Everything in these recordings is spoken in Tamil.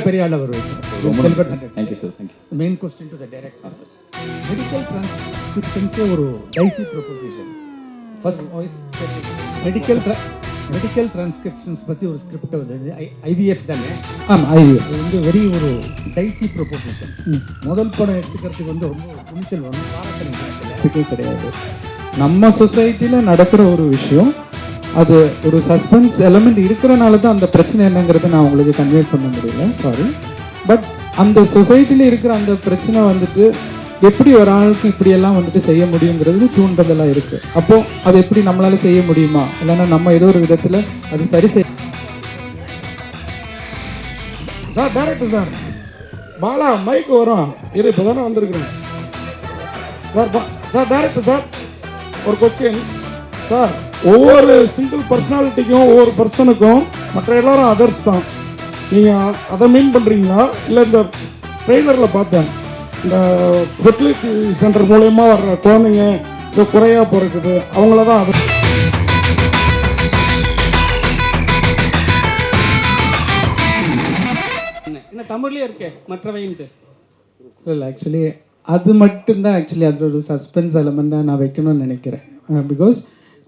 பெரிய ஆள் அவர். Thank you sir. Thank you. Main question to the director sir. Medical டிரான்ஸ்கிரிப்ஷன்ஸே ஒரு டைசி ப்ரொபோசிஷன். ஃபர்ஸ்ட் மெடிக்கல் டிரான்ஸ்கிரிப்ஷன்ஸ் பற்றி ஒரு ஸ்கிரிப்ட் வந்து ஐவிஎஃப் தானே? ஆமாம், ஐவிஎஃப். இது வந்து வெரி ஒரு டைசி ப்ரொபோசிஷன். முதல் படம் எடுத்துக்கிறதுக்கு வந்து ரொம்ப துணிச்சல் வேணும், பாராட்டணும் கிடையாது. நம்ம சொசைட்டியில் நடக்கிற ஒரு விஷயம், அது ஒரு சஸ்பென்ஸ் எலமெண்ட் இருக்கிறனால தான் அந்த பிரச்சனை என்னங்கிறத நான் உங்களுக்கு கன்வே பண்ண முடியல, சாரி. பட் அந்த சொசைட்டியில் இருக்கிற அந்த பிரச்சனை வந்துட்டு எப்படி ஒரு ஆளுக்கு இப்படியெல்லாம் வந்துட்டு செய்ய முடியுங்கிறது தூண்டுதலாக இருக்குது. அப்போது அது எப்படி நம்மளால் செய்ய முடியுமா, இல்லைன்னா நம்ம ஏதோ ஒரு விதத்தில் அது சரி செய்ய. சார் டேரக்டர் சார், பாலா மைக்கு வரும் இரு, இப்போ தானே வந்திருக்கிறேன் சார். சார் டேரக்டர் சார், ஒரு கொஸ்டின் சார். ஒவ்வொரு சிங்கிள் பர்சனாலிட்டிக்கும் ஒவ்வொரு பர்சனுக்கும் மற்ற எல்லாரும் அதர்ஸ் தான். நீங்கள் அதை மீன் பண்ணுறீங்களா? இல்லை இந்த ட்ரெய்லரில் பார்த்தேன், இந்த ஃபெர்டிலிட்டி சென்டர் மூலயமா வர்ற குழந்தைங்க இந்த குறையாக பிறக்குது, அவங்கள தான் அது. என்ன தமிழ்லேயே இருக்கே மற்றவைன்ட்டு இல்லை, ஆக்சுவலி அது மட்டும்தான் ஆக்சுவலி அதில் ஒரு சஸ்பென்ஸ் எலமெண்ட்டாக நான் வைக்கணும்னு நினைக்கிறேன். பிகாஸ்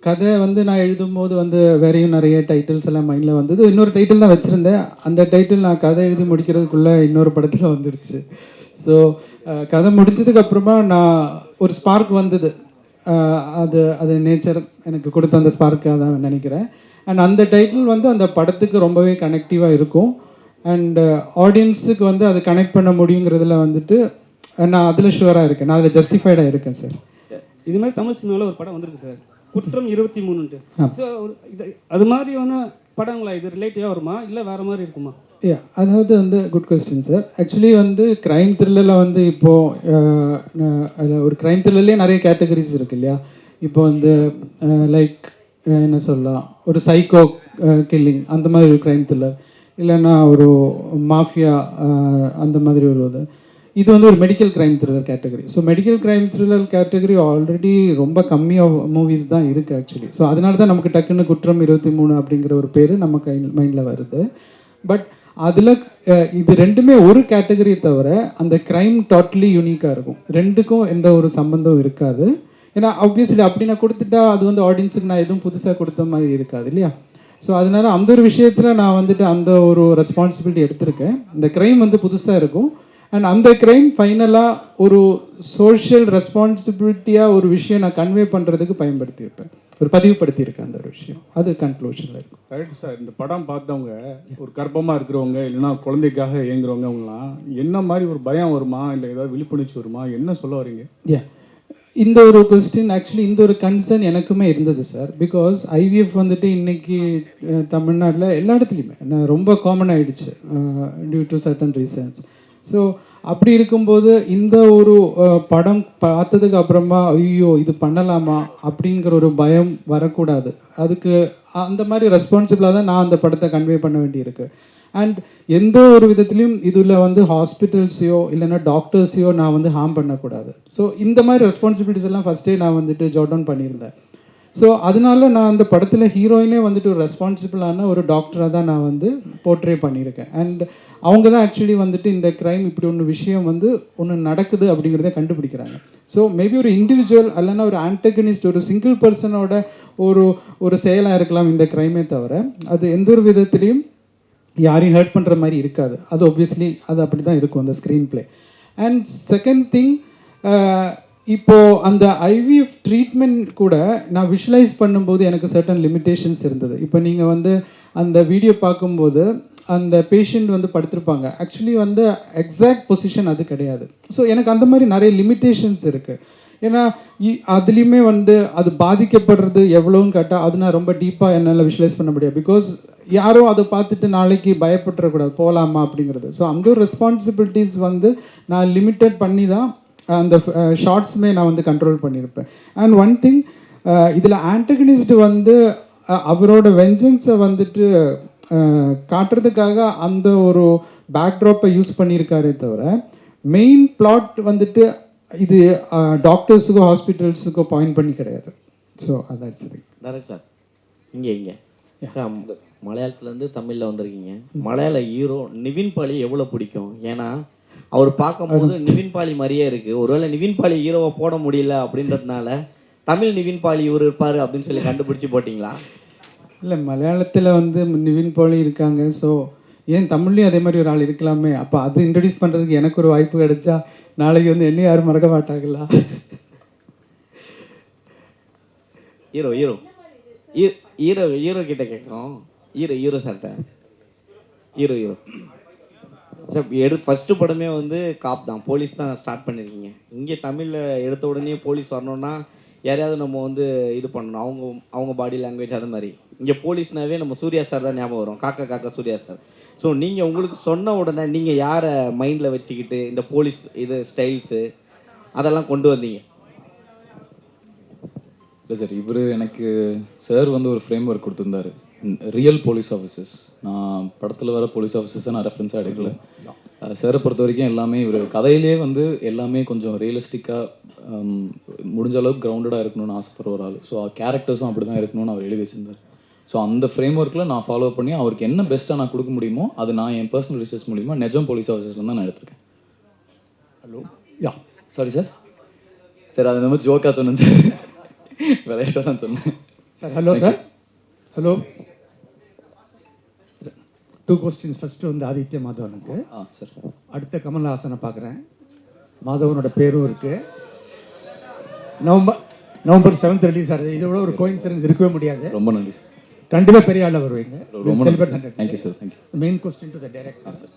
கதை வந்து நான் எழுதும்போது வந்து வேறையும் நிறைய டைட்டில்ஸ் எல்லாம் மைண்டில் வந்தது. இன்னொரு டைட்டில் தான் வச்சுருந்தேன். அந்த டைட்டில் நான் கதை எழுதி முடிக்கிறதுக்குள்ளே இன்னொரு படத்தில் வந்துடுச்சு. ஸோ கதை முடிஞ்சதுக்கப்புறமா நான் ஒரு ஸ்பார்க் வந்தது. அது நேச்சர் எனக்கு கொடுத்த அந்த ஸ்பார்க்காக தான் நினைக்கிறேன். அண்ட் அந்த டைட்டில் வந்து அந்த படத்துக்கு ரொம்பவே கனெக்டிவாக இருக்கும். அண்ட் ஆடியன்ஸுக்கு வந்து அதை கனெக்ட் பண்ண முடியுங்கிறதுல வந்துட்டு நான் அதில் ஷுவராக இருக்கேன், நான் அதில் ஜஸ்டிஃபைடாக இருக்கேன் சார். இது மாதிரி தமிழ் சினிமாவில் ஒரு படம் வந்திருக்கு சார், குற்றம் 23. ஸோ இது அது மாதிரியான படங்களா இது ரிலேட்டிவாக வருமா இல்லை வேறு மாதிரி இருக்குமா? அதாவது வந்து குட் கொஸ்டின் சார். ஆக்சுவலி வந்து க்ரைம் த்ரில்லரில் வந்து இப்போது ஒரு க்ரைம் த்ரில்லர்லேயே நிறைய கேட்டகரிஸ் இருக்குது இல்லையா? இப்போ வந்து லைக் என்ன சொல்லலாம், ஒரு சைக்கோ கில்லிங் அந்த மாதிரி ஒரு க்ரைம் த்ரில்லர், இல்லைன்னா ஒரு மாஃபியா அந்த மாதிரி ஒரு இது வந்து ஒரு medical crime thriller category. So medical crime thriller category already ரொம்ப கம்மியாக மூவிஸ் தான் இருக்குது ஆக்சுவலி. ஸோ அதனால தான் நமக்கு டக்குன்னு குற்றம் 23 அப்படிங்கிற ஒரு பேர் நம்ம மைண்டில் வருது. பட் அதில் இது ரெண்டுமே ஒரு கேட்டகரியை தவிர அந்த க்ரைம் டோட்டலி யூனிக்காக இருக்கும். ரெண்டுக்கும் எந்த ஒரு சம்மந்தம் இருக்காது. ஏன்னா ஆப்வியஸ்லி அப்படி நான் கொடுத்துட்டா அது வந்து ஆடியன்ஸுக்கு நான் எதுவும் புதுசாக கொடுத்த மாதிரி இருக்காது இல்லையா? ஸோ அதனால அந்த ஒரு விஷயத்தில் நான் வந்துட்டு அந்த ஒரு ரெஸ்பான்சிபிலிட்டி எடுத்திருக்கேன். இந்த க்ரைம் வந்து புதுசாக இருக்கும். அண்ட் அந்த க்ரைம் ஃபைனலாக ஒரு சோஷியல் ரெஸ்பான்சிபிலிட்டியாக ஒரு விஷயம் நான் கன்வே பண்ணுறதுக்கு பயன்படுத்தியிருப்பேன், ஒரு பதிவுபடுத்தியிருக்கேன் அந்த ஒரு விஷயம். அது கன்க்ளூஷனில் இருக்கும். Correct sir. இந்த படம் பார்த்தவங்க ஒரு கர்ப்பமாக இருக்கிறவங்க இல்லைன்னா குழந்தைக்காக இயங்குறவங்க அவங்களாம் என்ன மாதிரி ஒரு பயம் வருமா, இல்லை ஏதாவது விழிப்புணர்ச்சி வருமா, என்ன சொல்ல வரீங்க? இந்த ஒரு கொஸ்டின் ஆக்சுவலி இந்த ஒரு கன்சர்ன் எனக்குமே இருந்தது சார். பிகாஸ் ஐவிஎஃப் வந்துட்டு இன்னைக்கு தமிழ்நாட்டில் எல்லா இடத்துலையுமே ரொம்ப காமன் ஆகிடுச்சு due to certain reasons. So அப்படி இருக்கும்போது இந்த ஒரு படம் பார்த்ததுக்கு அப்புறமா ஐயோ இது பண்ணலாமா அப்படிங்கிற ஒரு பயம் வரக்கூடாது. அதுக்கு அந்த மாதிரி ரெஸ்பான்சிபிளாக தான் நான் அந்த படத்தை கன்வே பண்ண வேண்டியிருக்கு. அண்ட் எந்த ஒரு விதத்துலையும் இதில் வந்து ஹாஸ்பிட்டல்ஸையோ இல்லைன்னா டாக்டர்ஸையோ நான் வந்து ஹார்ம் பண்ணக்கூடாது. ஸோ இந்த மாதிரி ரெஸ்பான்சிபிலிட்டிஸ் எல்லாம் ஃபஸ்ட்டே நான் வந்துட்டு ஜாட் டவுன் பண்ணியிருந்தேன். ஸோ அதனால நான் அந்த படத்தில் ஹீரோயினே வந்துட்டு ஒரு ரெஸ்பான்சிபிளான ஒரு டாக்டராக தான் நான் வந்து போர்ட்ரே பண்ணியிருக்கேன். அண்ட் அவங்க தான் ஆக்சுவலி வந்துட்டு இந்த க்ரைம் இப்படி ஒன்று விஷயம் வந்து ஒன்று நடக்குது அப்படிங்கிறத கண்டுபிடிக்கிறாங்க. ஸோ மேபி ஒரு இண்டிவிஜுவல் இல்லைன்னா ஒரு ஆன்டகனிஸ்ட் ஒரு சிங்கிள் பர்சனோட ஒரு செயலாக இருக்கலாம் இந்த க்ரைமே தவிர அது எந்த ஒரு விதத்துலேயும் யாரையும் ஹர்ட் பண்ணுற மாதிரி இருக்காது. அது ஒப்வியஸ்லி அது அப்படி தான் இருக்கும் அந்த screen play. And second thing, இப்போது அந்த ஐவிஎஃப் ட்ரீட்மெண்ட் கூட நான் விஷுவலைஸ் பண்ணும்போது எனக்கு சர்டன் லிமிட்டேஷன்ஸ் இருந்தது. இப்போ நீங்கள் வந்து அந்த வீடியோ பார்க்கும்போது அந்த பேஷண்ட் வந்து படுத்திருப்பாங்க, ஆக்சுவலி வந்து எக்ஸாக்ட் பொசிஷன் அது கிடையாது. ஸோ எனக்கு அந்த மாதிரி நிறைய லிமிட்டேஷன்ஸ் இருக்குது. ஏன்னா அதுலேயுமே வந்து அது பாதிக்கப்படுறது எவ்வளோன்னு கேட்டால் அது நான் ரொம்ப டீப்பாக என்னால் விஷுவலைஸ் பண்ண முடியாது. பிகாஸ் யாரோ அதை பார்த்துட்டு நாளைக்கு பயப்பட்டுறக்கூடாது போகலாமா அப்படிங்கிறது. ஸோ அந்த ஒரு ரெஸ்பான்சிபிலிட்டிஸ் வந்து நான் லிமிட்டட் பண்ணி தான் அந்த ஷார்ட்ஸுமே நான் வந்து கண்ட்ரோல் பண்ணியிருப்பேன். அண்ட் ஒன் திங், இதில் ஆன்டகனிஸ்ட் வந்து அவரோட வெஞ்சன்ஸை வந்துட்டு காட்டுறதுக்காக அந்த ஒரு பேக்ட்ராப்பை யூஸ் பண்ணியிருக்காரே தவிர மெயின் பிளாட் வந்துட்டு இது டாக்டர்ஸுக்கோ ஹாஸ்பிட்டல்ஸுக்கோ பாயிண்ட் பண்ணி கிடையாது. ஸோ அதான் சரி. டேரக்ட் சார் இங்கே மலையாளத்துலேருந்து தமிழில் வந்திருக்கீங்க. மலையாள ஹீரோ நிவின் பாலி எவ்வளோ பிடிக்கும்? ஏன்னா அவர் பார்க்கும்போது நிவின் பாலி மாதிரியே இருக்குது. ஒருவேளை நிவின் பாலி ஹீரோவை போட முடியல அப்படின்றதுனால தமிழ் நிவின் பாலி இவர் இருப்பார் அப்படின்னு சொல்லி கண்டுபிடிச்சி போட்டிங்களா? இல்லை, மலையாளத்தில் வந்து நிவின் பாலி இருக்காங்க. ஸோ ஏன் தமிழ்லையும் அதே மாதிரி ஒரு ஆள் இருக்கலாமே. அப்போ அது இன்ட்ரடியூஸ் பண்ணுறதுக்கு எனக்கு ஒரு வாய்ப்பு கிடைச்சா நாளைக்கு வந்து என்ன யாரும் மறக்க மாட்டாங்களா? ஹீரோ ஹீரோ ஹீரோ ஹீரோ கிட்ட கேட்குறோம். ஹீரோ சார்ட்ட ஹீரோ சார் ஃபஸ்ட்டு படமே வந்து காப் தான், போலீஸ் தான் ஸ்டார்ட் பண்ணியிருக்கீங்க. இங்கே தமிழில் எடுத்த உடனே போலீஸ் வரணுன்னா யாரையாவது நம்ம வந்து இது பண்ணணும், அவங்க பாடி லாங்குவேஜ் அது மாதிரி. இங்கே போலீஸ்னாவே நம்ம சூர்யா சார் தான் ஞாபகம் வரும், காக்கா சூர்யா சார். ஸோ நீங்கள் உங்களுக்கு சொன்ன உடனே நீங்கள் யாரை மைண்டில் வச்சுக்கிட்டு இந்த போலீஸ் இது ஸ்டைல்ஸு அதெல்லாம் கொண்டு வந்தீங்க? இல்லை சார், இவர் எனக்கு சார் வந்து ஒரு ஃப்ரேம் ஒர்க் கொடுத்துருந்தாரு, ரியல் போலீஸ் ஆஃபீஸர்ஸ். நான் படத்தில் வர போலீஸ் ஆஃபீஸர்ஸை நான் ரெஃபரன்ஸாக எடுக்கல. சாரை பொறுத்த வரைக்கும் எல்லாமே இவர் கதையிலே வந்து எல்லாமே கொஞ்சம் ரியலிஸ்டிக்காக முடிஞ்ச அளவுக்கு கிரவுண்டடாக இருக்கணும்னு ஆசைப்படுற ஒரு ஆள். ஸோ கேரக்டர்ஸும் அப்படி தான் இருக்கணும்னு அவர் எழுதி வச்சிருந்தார். ஸோ அந்த ஃப்ரேம் ஒர்க்கில் நான் ஃபாலோ பண்ணி அவருக்கு என்ன பெஸ்ட்டாக நான் கொடுக்க முடியுமோ அது நான் என் பர்சனல் ரிசர்ச் மூலிமா நிஜம் போலீஸ் ஆஃபீஸர்ஸ்லாம் தான் நான் எடுத்திருக்கேன். ஹலோ, யா, சாரி சார். சார் அது நம்ம ஜோக்காக சொன்னேன் சார், விளையாட்டாக தான் சொன்னேன் sir. Hello sir. Hello, 2 questions. First வந்து ஆதித்ய மாதவனுக்கு. சார். அடுத்த கமல்ஹாசனை பார்க்குறேன். மாதவனோட பேரும் இருக்கு. நவம்பர் 7th ரிலீஸ் ஆகுது. இதை விட ஒரு கோயின்சிடன்ஸ் இருக்கவே முடியாது. ரொம்ப நன்றி சார். கண்டிப்பாக பெரிய ஆளாக வருவீங்க. ரொம்ப நன்றி sir. Thank you sir. Thank you. Main question to the director sir.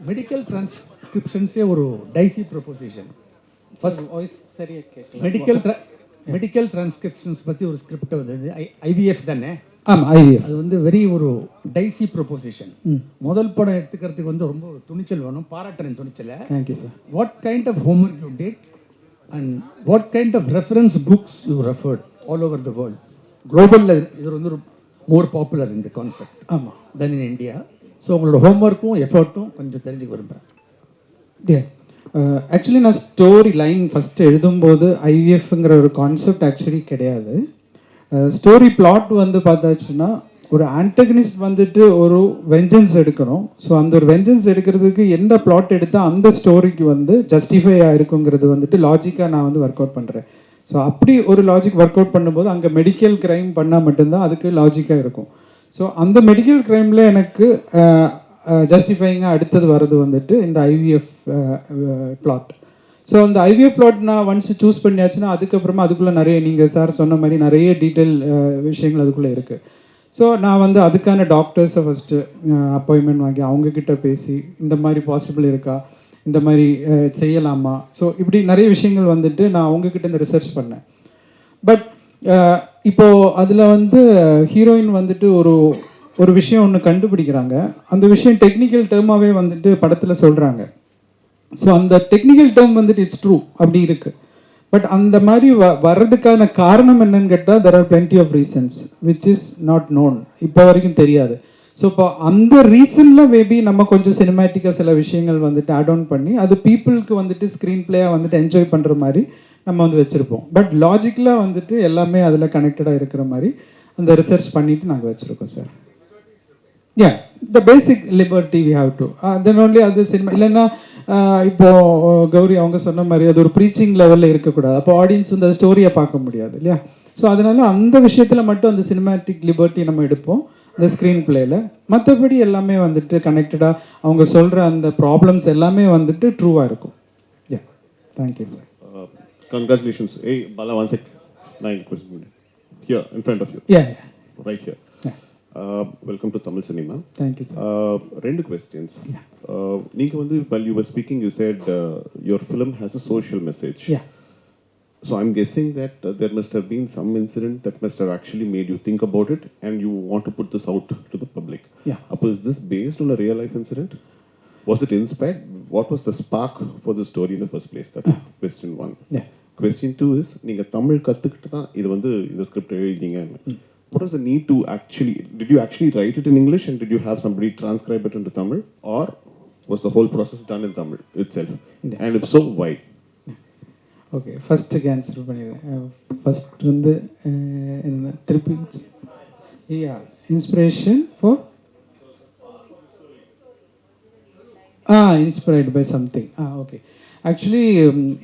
Medical டிரான்ஸ்கிரிப்ஷன்ஸே ஒரு டைசி ப்ரொபோசிஷன். ஃபர்ஸ்ட் வாய்ஸ் சரியாக கேட்கல. மெடிக்கல் டிரான்ஸ்கிரிப்ஷன்ஸ் பற்றி ஒரு ஸ்கிரிப்ட் வந்தது. IVF தானே? ஆமாம், IVF. அது வந்து வெரி ஒரு டைசி ப்ரொபோசிஷன். முதல் படம் எடுத்துக்கிறதுக்கு வந்து ரொம்ப ஒரு துணிச்சல் வேணும். பாராட்டுறேன் துணிச்சலை. Thank you sir. What kind of homework you did and what kind of reference books you referred all over the world? குளோபலில் இது வந்து ஒரு மோர் பாப்புலர் இந்த கான்செப்ட். ஆமாம், தென் இன் இந்தியா. ஸோ உங்களோட ஹோம்ஒர்க்கும் எஃபர்ட்டும் கொஞ்சம் தெரிஞ்சுக்க விரும்புகிறேன். ஆக்சுவலி நான் ஸ்டோரி லைன் ஃபஸ்ட்டு எழுதும்போது IVFங்கிற ஒரு கான்செப்ட் ஆக்சுவலி கிடையாது. ஸ்டோரி பிளாட் வந்து பார்த்தாச்சுன்னா ஒரு ஆன்டகனிஸ்ட் வந்துட்டு ஒரு வெஞ்சன்ஸ் எடுக்கணும். ஸோ அந்த ஒரு வெஞ்சன்ஸ் எடுக்கிறதுக்கு எந்த பிளாட் எடுத்தால் அந்த ஸ்டோரிக்கு வந்து ஜஸ்டிஃபை ஆகிருக்குங்கிறது வந்துட்டு லாஜிக்காக நான் வந்து ஒர்க் அவுட் பண்ணுறேன். ஸோ அப்படி ஒரு லாஜிக் ஒர்க் அவுட் பண்ணும்போது அங்கே மெடிக்கல் க்ரைம் பண்ணால் மட்டும்தான் அதுக்கு லாஜிக்காக இருக்கும். ஸோ அந்த மெடிக்கல் க்ரைமில் எனக்கு ஜஸ்டிஃபைங்காக அடுத்தது வர்றது வந்துட்டு இந்த IVF பிளாட். ஸோ அந்த IVF பிளாட் நான் ஒன்ஸ் சூஸ் பண்ணியாச்சுன்னா அதுக்கப்புறமா அதுக்குள்ளே நிறைய நீங்கள் சார் சொன்ன மாதிரி நிறைய டீட்டெயில் விஷயங்கள் அதுக்குள்ளே இருக்குது. ஸோ நான் வந்து அதுக்கான டாக்டர்ஸை ஃபஸ்ட்டு அப்பாயின்மெண்ட் வாங்கி அவங்கக்கிட்ட பேசி இந்த மாதிரி பாசிபிள் இருக்கா, இந்த மாதிரி செய்யலாமா, ஸோ இப்படி நிறைய விஷயங்கள் வந்துட்டு நான் அவங்கக்கிட்ட இந்த ரிசர்ச் பண்ணேன். பட் இப்போது அதில் வந்து ஹீரோயின் வந்துட்டு ஒரு விஷயம் ஒன்று கண்டுபிடிக்கிறாங்க. அந்த விஷயம் டெக்னிக்கல் டேர்மாகவே வந்துட்டு படத்தில் சொல்கிறாங்க. ஸோ அந்த டெக்னிக்கல் டேர்ம் வந்துட்டு இட்ஸ் ட்ரூ அப்படி இருக்குது. பட் அந்த மாதிரி வர்றதுக்கான காரணம் என்னன்னு கேட்டால் there are plenty of reasons which is not known, இப்போ வரைக்கும் தெரியாது. ஸோ இப்போ அந்த ரீசனில் மேபி நம்ம கொஞ்சம் சினிமேட்டிக்காக சில விஷயங்கள் வந்துட்டு ஆட் ஆன் பண்ணி அது பீப்புளுக்கு வந்துட்டு ஸ்க்ரீன் பிளேயாக வந்துட்டு என்ஜாய் பண்ணுற மாதிரி நம்ம வந்து வச்சுருப்போம். பட் லாஜிக்கலாக வந்துட்டு எல்லாமே அதில் கனெக்டடாக இருக்கிற மாதிரி அந்த ரிசர்ச் பண்ணிவிட்டு நாங்கள் வச்சுருக்கோம் sir. the basic liberty we have to then only அது சினிமா இல்லைன்னா இப்போ கௌரி அவங்க சொன்ன மாதிரி அது ஒரு ப்ரீச்சிங் லெவலில் இருக்கக்கூடாது. அப்போ ஆடியன்ஸ் வந்து அந்த ஸ்டோரியை பார்க்க முடியாது இல்லையா. ஸோ அதனால அந்த விஷயத்தில் மட்டும் அந்த சினிமேட்டிக் லிபர்ட்டி நம்ம எடுப்போம் இந்த ஸ்க்ரீன் பிளேயில். மற்றபடி எல்லாமே வந்துட்டு கனெக்டடாக அவங்க சொல்கிற அந்த ப்ராப்ளம்ஸ் எல்லாமே வந்துட்டு ட்ரூவாக இருக்கும். Thank you sir. Congratulations. Hey, Bala, one sec. 9 questions. Here, in front of you. Right here. Welcome to Tamil Cinema. Thank you, sir. 2 questions. Neenga vandu while you were speaking you said your film has a social message. So I'm guessing that there must have been some incident that must have actually made you think about it and you want to put this out to the public. Is this based on a real life incident? Was it inspired? What was the spark for the story in the first place? That's question 1. Question 2 is neenga Tamil kattukittu dhaan idu vandu indha script eludinga. What was the need to did you actually write it in English and did you have somebody transcribe it into Tamil, or was the whole process done in Tamil itself? And if so, why? Okay, ஃபஸ்ட்டுக்கு ஆன்சர் பண்ணிடுறேன். ஃபஸ்ட் வந்து என்ன திருப்பி inspiration for inspired by something okay actually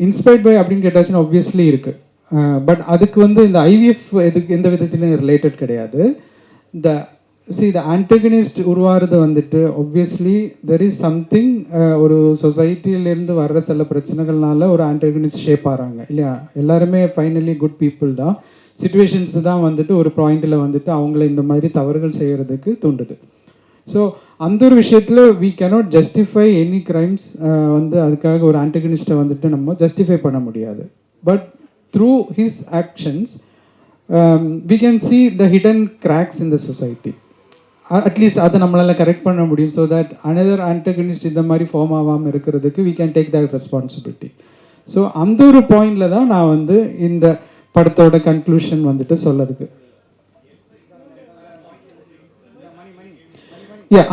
inspired by அப்படின்னு கேட்டாச்சுன்னா ஆப்வியஸ்லி இருக்குது பட் அதுக்கு வந்து இந்த ஐவிஎஃப் இதுக்கு எந்த விதத்துலையும் ரிலேட்டட் கிடையாது. இந்த த ஆன்டகனிஸ்ட் உருவாகிறது வந்துட்டு ஆப்வியஸ்லி தெர் இஸ் சம்திங் ஒரு சொசைட்டிலேருந்து வர்ற சில பிரச்சனைகள்னால ஒரு ஆன்டகனிஸ்ட் ஷேப் ஆகிறாங்க இல்லையா. எல்லாருமே ஃபைனலி குட் பீப்புள் தான். சிச்சுவேஷன்ஸ் தான் வந்துட்டு ஒரு பாயிண்டில் வந்துட்டு அவங்கள இந்த மாதிரி தவறுகள் செய்கிறதுக்கு தூண்டுது. ஸோ அந்த ஒரு விஷயத்தில் we cannot justify any crimes வந்து அதுக்காக ஒரு ஆன்டகனிஸ்ட்டை வந்துட்டு நம்ம ஜஸ்டிஃபை பண்ண முடியாது. But through his actions we can see the hidden cracks in the society. At least அதை நம்மளால் கரெக்ட் பண்ண முடியும். ஸோ தட் அனதர் ஆன்டகனிஸ்ட் இந்த மாதிரி ஃபார்ம் ஆகாமல் இருக்கிறதுக்கு we can take that responsibility. So அந்த ஒரு பாயிண்டில் தான் நான் வந்து இந்த படத்தோட கன்க்ளூஷன் வந்துட்டு சொல்லதுக்கு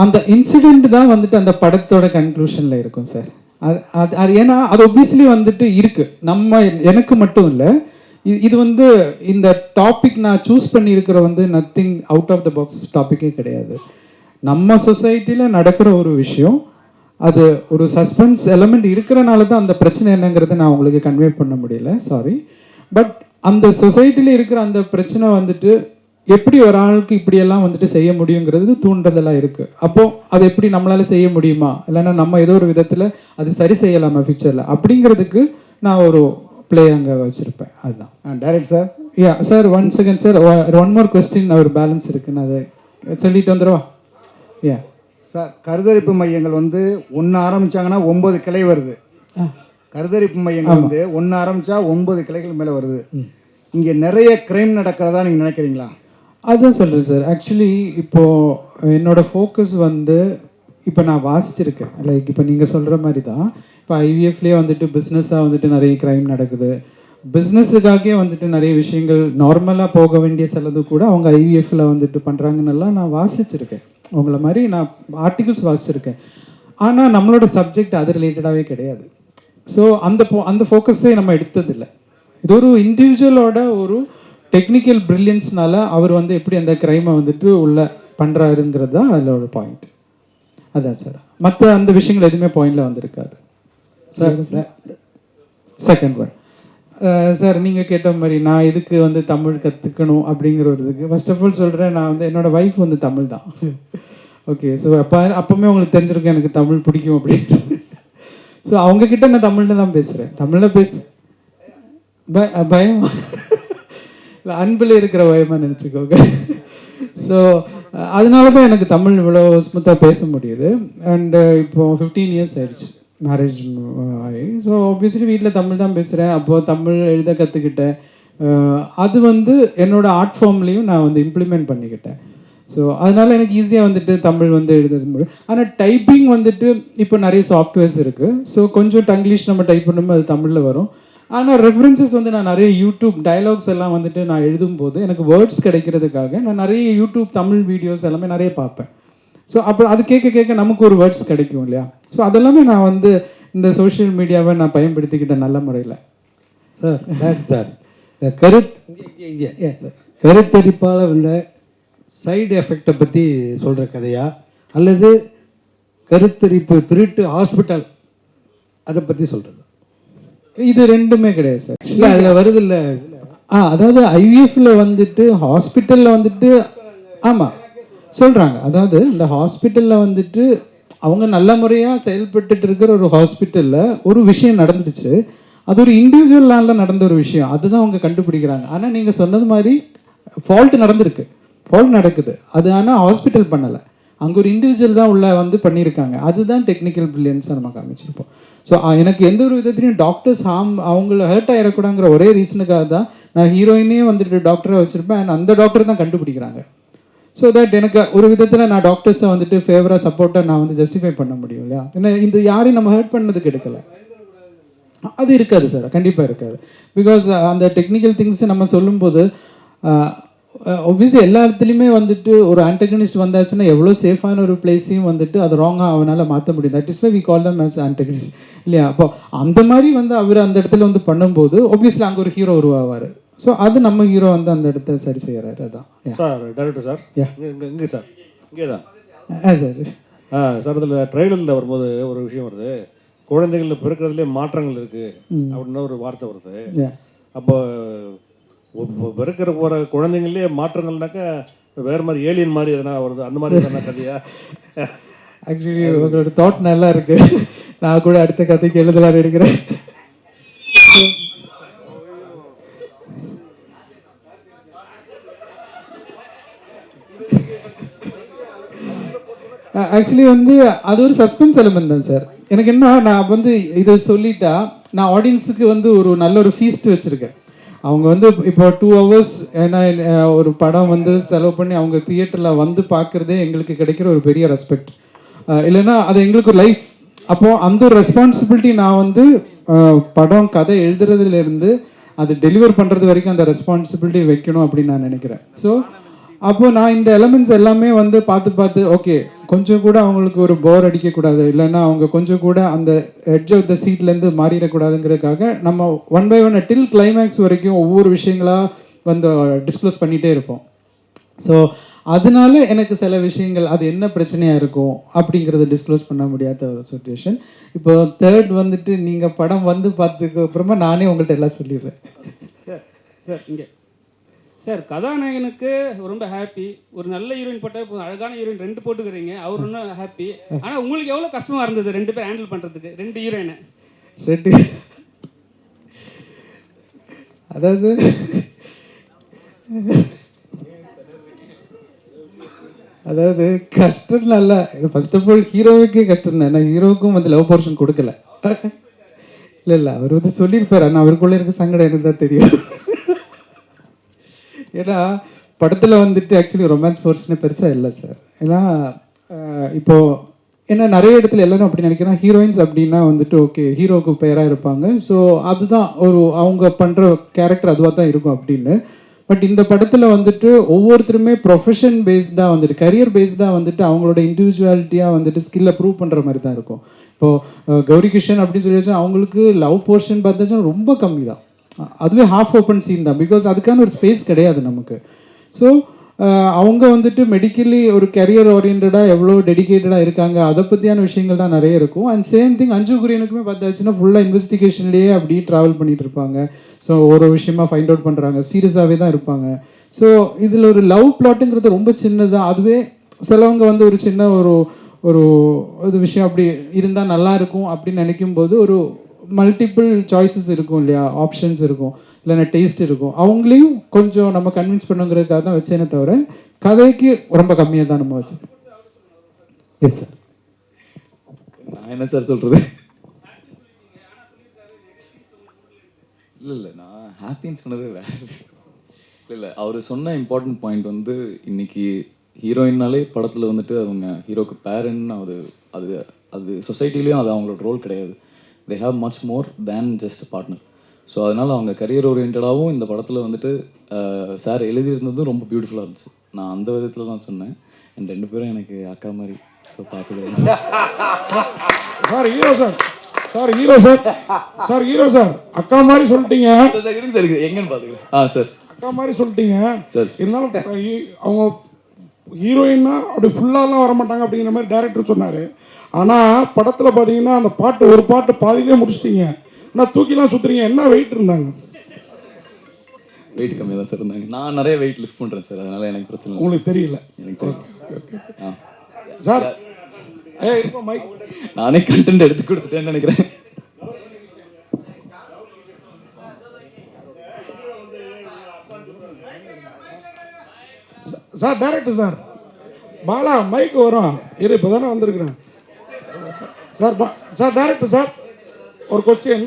அந்த இன்சிடென்ட் தான் வந்துட்டு அந்த படத்தோட கன்க்ளூஷன்ல இருக்கும் சார். அது ஏன்னா அது ஒபியஸ்லி வந்துட்டு இருக்கு. நம்ம எனக்கு மட்டும் இல்லை, இது வந்து இந்த டாபிக் நான் சூஸ் பண்ணியிருக்கிற வந்து nothing out of the box டாப்பிக்கே கிடையாது. நம்ம சொசைட்டியில் நடக்கிற ஒரு விஷயம், அது ஒரு சஸ்பென்ஸ் எலமெண்ட் இருக்கிறனால தான் அந்த பிரச்சனை என்னங்கிறத நான் உங்களுக்கு கன்வே பண்ண முடியல, சாரி. பட் அந்த சொசைட்டியில் இருக்கிற அந்த பிரச்சனை வந்துட்டு எப்படி ஒரு ஆளுக்கு இப்படியெல்லாம் வந்துட்டு செய்ய முடியுங்கிறது தூண்டுதலாக இருக்குது. அப்போது அது எப்படி நம்மளால் செய்ய முடியுமா, இல்லைன்னா நம்ம ஏதோ ஒரு விதத்தில் அது சரி செய்யலாமா ஃபியூச்சரில் அப்படிங்கிறதுக்கு நான் ஒரு பிளே அங்கே வச்சுருப்பேன். அதுதான் direct sir. Sir 1 second sir, one more question ஒரு பேலன்ஸ் இருக்குன்னு அதை சொல்லிட்டு வந்துடுவா. சார், கருத்தரிப்பு மையங்கள் வந்து 1 ஆரம்பிச்சாங்கன்னா 9 கிளை வருது. கருத்தரிப்பு மையங்கள் வந்து 1 ஆரம்பிச்சா 9 கிளைகள் மேலே வருது. இங்கே நிறைய கிரைம் நடக்கிறதா நீங்கள் நினைக்கிறீங்களா? அதுதான் சொல்கிறேன் சார். ஆக்சுவலி இப்போது என்னோட ஃபோக்கஸ் வந்து இப்போ நான் வாசிச்சிருக்கேன். லைக் இப்போ நீங்கள் சொல்கிற மாதிரி தான் இப்போ ஐவிஎஃப்லேயே வந்துட்டு பிஸ்னஸாக வந்துட்டு நிறைய க்ரைம் நடக்குது. பிஸ்னஸுக்காகவே வந்துட்டு நிறைய விஷயங்கள் நார்மலாக போக வேண்டிய சிலது கூட அவங்க ஐவிஎஃப்ல வந்துட்டு பண்ணுறாங்கன்னெல்லாம் நான் வாசிச்சிருக்கேன். அவங்கள மாதிரி நான் ஆர்டிகிள்ஸ் வாசிச்சிருக்கேன். ஆனால் நம்மளோட சப்ஜெக்ட் அது ரிலேட்டடாகவே கிடையாது. ஸோ அந்த ஃபோக்கஸே நம்ம எடுத்ததில்லை. இது ஒரு இண்டிவிஜுவலோட ஒரு டெக்னிக்கல் பிரில்லியன்ஸ்னால அவர் வந்து எப்படி அந்த க்ரைமை வந்துட்டு உள்ள பண்ணுறாருங்கிறது தான் அதில் ஒரு பாயிண்ட். அதான் சார், மற்ற அந்த விஷயங்கள் எதுவுமே பாயிண்டில் வந்திருக்காது சார். செகண்ட் ஒன் சார், நீங்கள் கேட்ட மாதிரி நான் இதுக்கு வந்து தமிழ் கற்றுக்கணும் அப்படிங்கிற ஒரு இதுக்கு ஃபர்ஸ்ட் ஆஃப் ஆல் சொல்கிறேன், நான் வந்து என்னோடய ஒய்ஃப் வந்து தமிழ் தான். ஓகே, ஸோ அப்போவுமே உங்களுக்கு தெரிஞ்சிருக்கேன் எனக்கு தமிழ் பிடிக்கும் அப்படின்னு. ஸோ அவங்கக்கிட்ட நான் தமிழில் தான் பேசுகிறேன். தமிழில் பயம் இல்லை, அன்பில் இருக்கிற பயமாக நினச்சிக்கோங்க. ஸோ அதனால தான் எனக்கு தமிழ் இவ்வளோ ஸ்மூத்தாக பேச முடியுது. அண்டு இப்போ 15 இயர்ஸ் ஆயிடுச்சு மேரேஜ் ஆகி. ஸோ ஆப்வியஸ்லி வீட்டில் தமிழ் தான் பேசுகிறேன். அப்போது தமிழ் எழுத கற்றுக்கிட்டேன். அது வந்து என்னோடய ஆர்ட் ஃபார்ம்லேயும் நான் வந்து இம்ப்ளிமெண்ட் பண்ணிக்கிட்டேன். ஸோ அதனால் எனக்கு ஈஸியாக வந்துட்டு தமிழ் வந்து எழுத முடியும். ஆனால் டைப்பிங் வந்துட்டு இப்போ நிறைய சாஃப்ட்வேர்ஸ் இருக்குது. ஸோ கொஞ்சம் டங்கிலீஷ் நம்ம டைப் பண்ணும்போது அது தமிழில் வரும். ஆனால் ரெஃபரன்சஸ் வந்து நான் நிறைய யூடியூப் டயலாக்ஸ் எல்லாம் வந்துட்டு நான் எழுதும்போது எனக்கு வேர்ட்ஸ் கிடைக்கிறதுக்காக நான் நிறைய யூடியூப் தமிழ் வீடியோஸ் எல்லாமே நிறைய பார்ப்பேன். ஸோ அப்போ அது கேட்க நமக்கு ஒரு வேர்ட்ஸ் கிடைக்கும் இல்லையா. ஸோ அதெல்லாமே நான் வந்து இந்த சோஷியல் மீடியாவை நான் பயன்படுத்திக்கிட்டேன் நல்ல முறையில். சார் சார் கருத்தரிப்பால் வந்த சைடு எஃபெக்டை பற்றி சொல்கிற கதையா அல்லது கருத்தரிப்பு திருட்டு ஹாஸ்பிட்டல் அதை பற்றி சொல்கிறது? இது ரெண்டுமே கிடையாது சார். இல்லை அதில் வருது இல்லை. அதாவது ஐவிஎஃப்ல வந்துட்டு ஹாஸ்பிட்டலில் வந்துட்டு ஆமாம் சொல்கிறாங்க. அதாவது இந்த ஹாஸ்பிட்டலில் வந்துட்டு அவங்க நல்ல முறையாக செயல்பட்டுட்டு இருக்கிற ஒரு ஹாஸ்பிட்டலில் ஒரு விஷயம் நடந்துடுச்சு. அது ஒரு இண்டிவிஜுவலால நடந்த ஒரு விஷயம், அதுதான் அவங்க கண்டுபிடிக்கிறாங்க. ஆனால் நீங்கள் சொன்னது மாதிரி ஃபால்ட் நடக்குது. அது ஆனால் ஹாஸ்பிட்டல் பண்ணலை, அங்கே ஒரு இண்டிவிஜுவல் தான் உள்ள வந்து பண்ணியிருக்காங்க. அதுதான் டெக்னிக்கல் பிரில்லியன்ஸாக நம்ம காமிச்சிருப்போம். ஸோ எனக்கு எந்த ஒரு விதத்துலையும் டாக்டர்ஸ் அவங்கள ஹர்ட் ஆகிடக்கூடாங்கிற ஒரே ரீசனுக்காக தான் நான் ஹீரோயினே வந்துட்டு டாக்டராக வச்சுருப்பேன். அண்ட் அந்த டாக்டர் தான் கண்டுபிடிக்கிறாங்க. ஸோ தட் எனக்கு ஒரு விதத்தில் நான் டாக்டர்ஸை வந்துட்டு ஃபேவராக சப்போர்ட்டாக நான் வந்து ஜஸ்டிஃபை பண்ண முடியும் இல்லையா. ஏன்னா இந்த யாரையும் நம்ம ஹர்ட் பண்ணதுக்கு எடுக்கலை. அது இருக்காது சார், கண்டிப்பாக இருக்காது. பிகாஸ் அந்த டெக்னிக்கல் திங்ஸ் நம்ம சொல்லும்போது ஒப்வியஸ்லி எல்லா இடத்துலையுமே வந்துட்டு ஒரு ஆன்டகனிஸ்ட் வந்தாச்சுன்னா எவ்வளோ சேஃபான ஒரு பிளேஸையும் வந்துட்டு அது ராங்காக அவனால் மாற்ற முடியும். That is why we call them as antagonist இல்லையா. அப்போ அந்த மாதிரி வந்து அவர் அந்த இடத்துல வந்து பண்ணும்போது ஒப்வியஸ்லி அங்கே ஒரு ஹீரோ உருவாவார். ஸோ அது நம்ம ஹீரோ வந்து அந்த இடத்த சரி செய்கிறாரு. அதான் சார் டைரக்டர் சார். இங்கே சார் இங்கே தான் சார் சார் இதில் ட்ரெய்லரில் வரும்போது ஒரு விஷயம் வருது, குழந்தைகள் பிறக்கிறதுலே மாற்றங்கள் இருக்குது அப்படின்னு ஒரு வார்த்தை வருது. அப்போ பிறக்கிற போகிற குழந்தைங்களே மாற்றங்கள்னாக்கா வேறு மாதிரி ஏலியன் மாதிரி எதனா வருது, அந்த மாதிரி எதனா கதையா? ஆக்சுவலி உங்களோட தாட் நல்லா இருக்கு. நான் கூட அடுத்த கதைக்கு எழுதலாம்னு எடுக்கிறேன். ஆக்சுவலி வந்து அது ஒரு சஸ்பென்ஸ் எலிமெண்ட் தான் சார். எனக்கு என்ன, நான் வந்து இதை சொல்லிட்டா நான் ஆடியன்ஸுக்கு வந்து ஒரு நல்ல ஒரு ஃபீஸ்ட் வச்சுருக்கேன். அவங்க வந்து இப்போ 2 hours ஏன்னா ஒரு படம் வந்து செலவு பண்ணி அவங்க தியேட்டரில் வந்து பார்க்குறதே எங்களுக்கு கிடைக்கிற ஒரு பெரிய ரெஸ்பெக்ட். இல்லைன்னா அது எங்களுக்கு ஒரு லைஃப். அப்போது அந்த ஒரு ரெஸ்பான்சிபிலிட்டி நான் வந்து படம் கதை எழுதுறதுலேருந்து அது டெலிவர் பண்ணுறது வரைக்கும் அந்த ரெஸ்பான்சிபிலிட்டி வைக்கணும் அப்படின்னு நான் நினைக்கிறேன். ஸோ அப்போது நான் இந்த எலமெண்ட்ஸ் எல்லாமே வந்து பார்த்து ஓகே கொஞ்சம் கூட அவங்களுக்கு ஒரு போர் அடிக்கக்கூடாது, இல்லைன்னா அவங்க கொஞ்சம் கூட அந்த எட்ஜ் ஆஃப் த சீட்லேருந்து மாறிடக்கூடாதுங்கிறதுக்காக நம்ம 1 by 1 டில் கிளைமேக்ஸ் வரைக்கும் ஒவ்வொரு விஷயங்களாக வந்து டிஸ்க்ளோஸ் பண்ணிகிட்டே இருப்போம். ஸோ அதனால எனக்கு சில விஷயங்கள் அது என்ன பிரச்சனையாக இருக்கும் அப்படிங்கிறத டிஸ்க்ளோஸ் பண்ண முடியாத ஒரு சுச்சுவேஷன். இப்போ 3rd வந்துட்டு நீங்கள் படம் வந்து பார்த்ததுக்கு அப்புறமா நானே உங்கள்கிட்ட எல்லாம் சொல்லிடுறேன். சார் இங்கே சார் கதாநாயகனுக்கு ரொம்ப ஹாப்பி, ஒரு நல்ல ஹீரோயின் போட்டால் அழகான ஹீரோயின் 2 போட்டுக்கிறீங்க, அவர் இன்னும் ஹாப்பி. ஆனால் உங்களுக்கு எவ்வளோ கஷ்டமாக இருந்தது 2 பேர் ஹேண்டில் பண்ணுறதுக்கு, 2 ஹீரோயினை? அதாவது அதாவது கஷ்டம் இல்லை. ஃபர்ஸ்ட் ஆஃப் ஆல் ஹீரோவுக்கே கஷ்டம் தான். ஏன்னா ஹீரோவுக்கும் வந்து லவ் போர்ஷன் கொடுக்கல. இல்லை அவர் வந்து சொல்லியிருப்பார், ஆனால் அவருக்குள்ளே இருக்க சங்கடம் எனக்கு தான் தெரியும். ஏன்னா படத்தில் வந்துட்டு ஆக்சுவலி ரொமான்ஸ் போர்ஷனே பெருசாக இல்லை சார். ஏன்னா இப்போது ஏன்னா நிறைய இடத்துல எல்லாரும் அப்படி நினைக்கிறேன், ஹீரோயின்ஸ் அப்படின்னா வந்துட்டு ஓகே ஹீரோவுக்கு பேராக இருப்பாங்க, ஸோ அதுதான் ஒரு அவங்க பண்ணுற கேரக்டர் அதுவாக தான் இருக்கும் அப்படின்னு. பட் இந்த படத்தில் வந்துட்டு ஒவ்வொருத்தருமே ப்ரொஃபஷன் பேஸ்டாக வந்துட்டு கரியர் பேஸ்டாக வந்துட்டு அவங்களோட இண்டிவிஜுவாலிட்டியாக வந்துட்டு ஸ்கில்லை ப்ரூவ் பண்ணுற மாதிரி தான் இருக்கும். இப்போது கௌரி கிருஷ்ணன் அப்படின்னு சொல்லி வச்சா அவங்களுக்கு லவ் போர்ஷன் பார்த்தாச்சும் ரொம்ப கம்மி தான், அதுவே ஹாஃப் ஓப்பன் சீன் தான், பிகாஸ் அதுக்கான ஒரு ஸ்பேஸ் கிடையாது நமக்கு. ஸோ அவங்க வந்துட்டு மெடிக்கலி ஒரு கரியர் ஓரியன்டாக எவ்வளோ டெடிக்கேட்டடாக இருக்காங்க, அதை பற்றியான விஷயங்கள் தான் நிறைய இருக்கும். அண்ட் சேம் திங் அஞ்சு குரியனுக்குமே பார்த்தாச்சுன்னா ஃபுல்லாக இன்வெஸ்டிகேஷன்லேயே அப்படியே ட்ராவல் பண்ணிட்டு இருப்பாங்க. ஸோ ஒரு விஷயமா ஃபைண்ட் அவுட் பண்ணுறாங்க, சீரியஸாகவே தான் இருப்பாங்க. ஸோ இதில் ஒரு லவ் பிளாட்டுங்கிறது ரொம்ப சின்னதாக, அதுவே சிலவங்க வந்து ஒரு சின்ன ஒரு ஒரு விஷயம் அப்படி இருந்தால் நல்லா இருக்கும் அப்படின்னு நினைக்கும் போது ஒரு மல்டிபிள் சாய்ஸஸ் இருக்கும் இல்லையா, ஆப்ஷன்ஸ் இருக்கும், இல்லைன்னா டேஸ்ட் இருக்கும், அவங்களையும் கொஞ்சம் நம்ம கன்வின்ஸ் பண்ணுங்கிறதுக்காக தான் வச்சேனே தவிர கதைக்கு ரொம்ப கம்மியாக தான் நம்ம வச்சோம். Yes sir. நான் என்ன சார் சொல்கிறது? இல்லை நான் ஹாப்பின்னு சொன்னது வேறு. இல்லை அவர் சொன்ன இம்பார்ட்டன்ட் பாயிண்ட் வந்து இன்னைக்கு ஹீரோயின்னாலே படத்தில் வந்துட்டு அவங்க ஹீரோக்கு பேரண்ட்னு அது அது சொசைட்டிலையும் அது அவங்களோட ரோல் கிடையாது. They have much more than just partner. So அதனால் அவங்க கரியர் ஓரியன்டாகவும் இந்த படத்தில் வந்துட்டு சார் எழுதியிருந்ததும் ரொம்ப பியூட்டிஃபுல்லாக இருந்துச்சு. நான் அந்த விதத்தில் தான் சொன்னேன். என் 2 பேரும் எனக்கு அக்கா மாதிரி. ஸோ பார்த்துக்கலாம் sir. Hero sir, sir hero sir, sir hero sir அக்கா மாதிரி சொல்லிட்டீங்க சார். எங்கன்னு பார்த்துக்கலாம். சார் அக்கா மாதிரி சொல்லிட்டீங்க சார். இருந்தாலும் அவங்க ஹீரோயின்னா அப்படி ஃபுல்லாலாம் வரமாட்டாங்க அப்படிங்கிற மாதிரி டைரக்டர் சொன்னார். ஆனால் படத்தில் பார்த்தீங்கன்னா அந்த பாட்டு ஒரு பாட்டு பாதியிலே முடிச்சிட்டிங்க, ஆனால் தூக்கிலாம் சுற்றுறீங்க. என்ன வெயிட் இருந்தாங்க? வெயிட் கம்மியாக தான் சார் இருந்தாங்க. நான் நிறைய வெயிட் லிஃப்ட் பண்ணுறேன் சார், அதனால் எனக்கு பிரச்சனை இல்லை. உங்களுக்கு தெரியல? எனக்கு சார் மைக் நானே கண்டென்ட் எடுத்து கொடுத்துட்டேன்னு நினைக்கிறேன். Sir director sir Bala mic வரும் இரு, இப்போ தானே வந்திருக்கிறேன் சார். சார் டைரக்டர் சார் ஒரு கொஸ்டின்